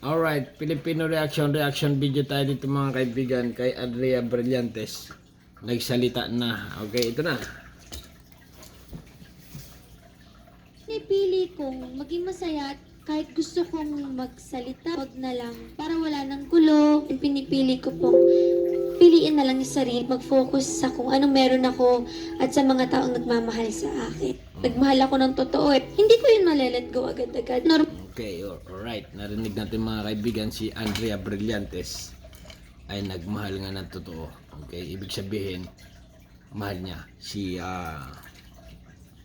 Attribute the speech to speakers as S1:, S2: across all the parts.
S1: Alright, Filipino reaction video tayo dito mga kaibigan kay Andrea Brillantes. Nagsalita na. Okay, ito na.
S2: Pinipili kong maging masaya at kahit gusto kong magsalita, wag na lang. Para wala ng gulo, pinipili ko pong piliin na lang yung sarili, mag-focus sa kung anong meron ako at sa mga taong nagmamahal sa akin. Nagmahal ako ng totoo eh. Hindi ko yun malelet go agad-agad.
S1: Okay, alright. Narinig natin mga kaibigan si Andrea Brillantes ay nagmahal nga ng totoo. Okay, ibig sabihin mahal niya si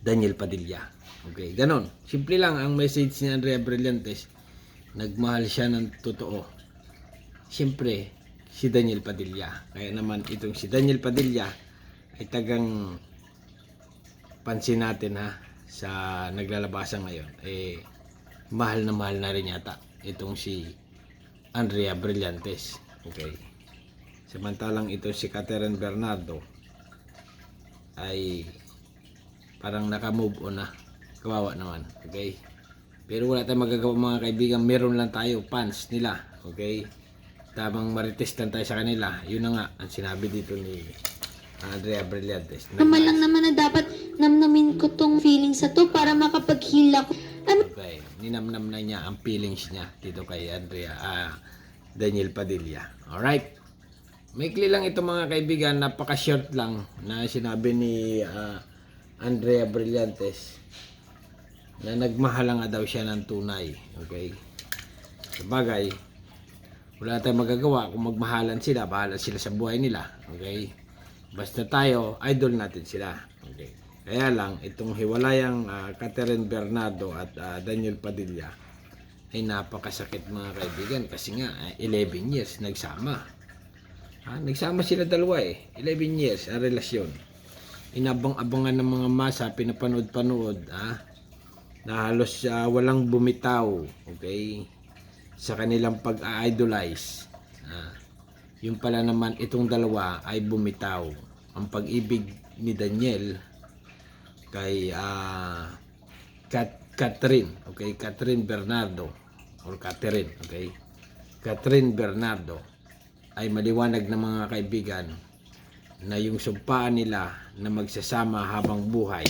S1: Daniel Padilla. Okay, ganon. Simple lang ang message ni Andrea Brillantes. Nagmahal siya ng totoo. Siyempre, si Daniel Padilla. Kaya naman itong si Daniel Padilla ay tagang pansin natin sa naglalabasan ngayon. Mahal na rin yata itong si Andrea Brillantes. Okay. Samantalang ito si Catherine Bernardo ay parang naka-move on na. Kawawa naman. Okay. Pero wala tayong magagawa mga kaibigan. Meron lang tayo fans nila. Okay. Tamang marites lang tayo sa kanila. Yun na nga ang sinabi dito ni Andrea Brillantes.
S2: Naman lang naman na dapat namnamin ko tong feeling sa to para makapag-heal ako.
S1: Okay. Ninamnam na niya ang feelings niya dito kay Daniel Padilla. Alright. Maikli lang ito mga kaibigan. Napaka-short lang na sinabi ni Andrea Brillantes na nagmahal nga daw siya ng tunay. Okay. Sabagay, wala tayong magagawa kung magmahalan sila. Bahala sila sa buhay nila. Okay. Basta tayo, idol natin sila. Okay. Kaya lang, itong hiwalayang Catherine Bernardo at Daniel Padilla ay napakasakit mga kaibigan kasi nga 11 years nagsama. Nagsama sila dalawa 11 years ang relasyon. Inabang-abangan ng mga masa, pinapanood-panood na halos walang bumitaw, okay, sa kanilang pag-idolize. Yung pala naman itong dalawa ay bumitaw. Ang pag-ibig ni Daniel kay Catherine, okay, Catherine Bernardo or Catherine, okay, Catherine Bernardo ay maliwanag na mga kaibigan na yung sumpaan nila na magsasama habang buhay,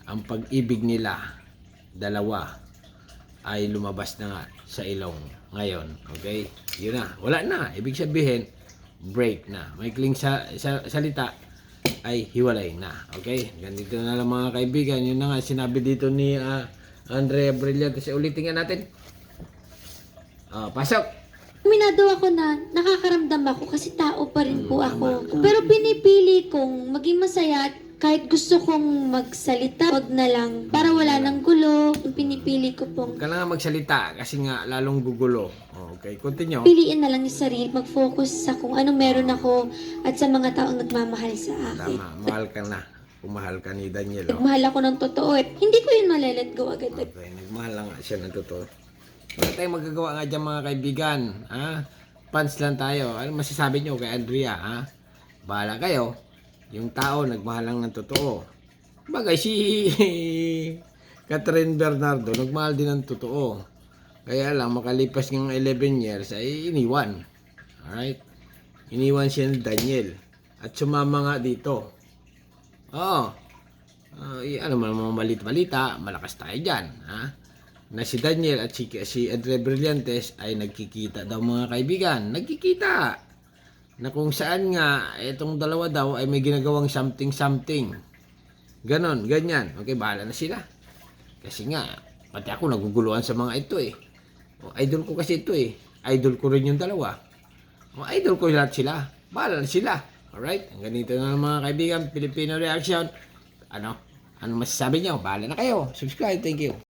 S1: ang pag-ibig nila dalawa ay lumabas na nga sa ilong ngayon, okay, yun na, wala na, ibig sabihin break na, maikling salita ay hiwalay na. Okay? Ganito na lang mga kaibigan. Yun na nga sinabi dito ni Andrea Brillantes. Ulitin nga natin. Pasok!
S2: Minado ako na nakakaramdam ako kasi tao pa rin po ako. Pero pinipili kong maging masaya at kahit gusto kong magsalita, wag na lang. Para wala ng gulo, pinipili ko pong
S1: Huwag ka na nga magsalita kasi nga lalong gugulo. Okay, continue.
S2: piliin na lang yung sarili, mag-focus sa kung anong meron ako at sa mga taong nagmamahal sa akin.
S1: Tama, mahal ka na. Kumahal ka ni Daniel.
S2: Nagmahal ako ng totoo eh. Hindi ko yun malelet go agad.
S1: Okay, nagmahal lang nga siya ng totoo. Wala tayong magagawa nga dyan mga kaibigan. Fans lang tayo. Ano masasabi nyo kay Andrea? Bahala kayo. Yung tao nagmahal lang ng totoo. Bagay si Catherine Bernardo nagmahal din ng totoo. Kaya lang makalipas ng 11 years ay iniwan. Alright? Iniwan siya ni Daniel. At sumama nga dito. Ano man mga malit-malita, malakas tayo dyan. Na si Daniel at si Andrea Brillantes ay nagkikita daw mga kaibigan. Nagkikita. Na kung saan nga, itong dalawa daw ay may ginagawang something. Ganon, ganyan. Okay, bahala na sila. Kasi nga, pati ako naguguluhan sa mga ito idol ko kasi ito idol ko rin yung dalawa. Idol ko lahat sila. Bahala na sila. Alright? Ang ganito na mga kaibigan, Filipino reaction. Ano masasabi nyo? Bahala na kayo. Subscribe. Thank you.